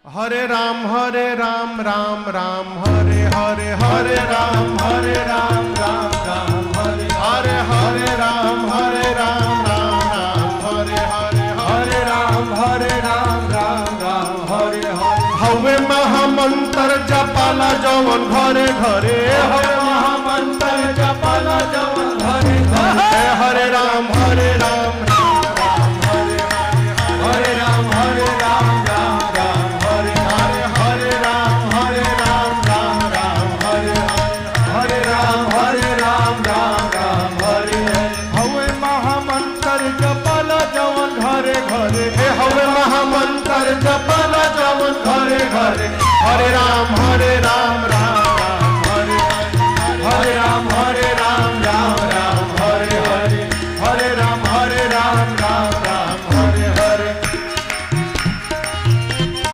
हरे राम राम राम हरे हरे हरे राम राम राम हरे हरे हरे राम राम हरे हरे हरे राम राम हरे हरे हवे महामंत्र जपाला जवन घरे घरे हवे महामंत्र जपाला जवन घरे घरे हरे राम हरे राम हरे राम हरे राम हवे महामंत्र जपाला जवन घरे घरे हरे राम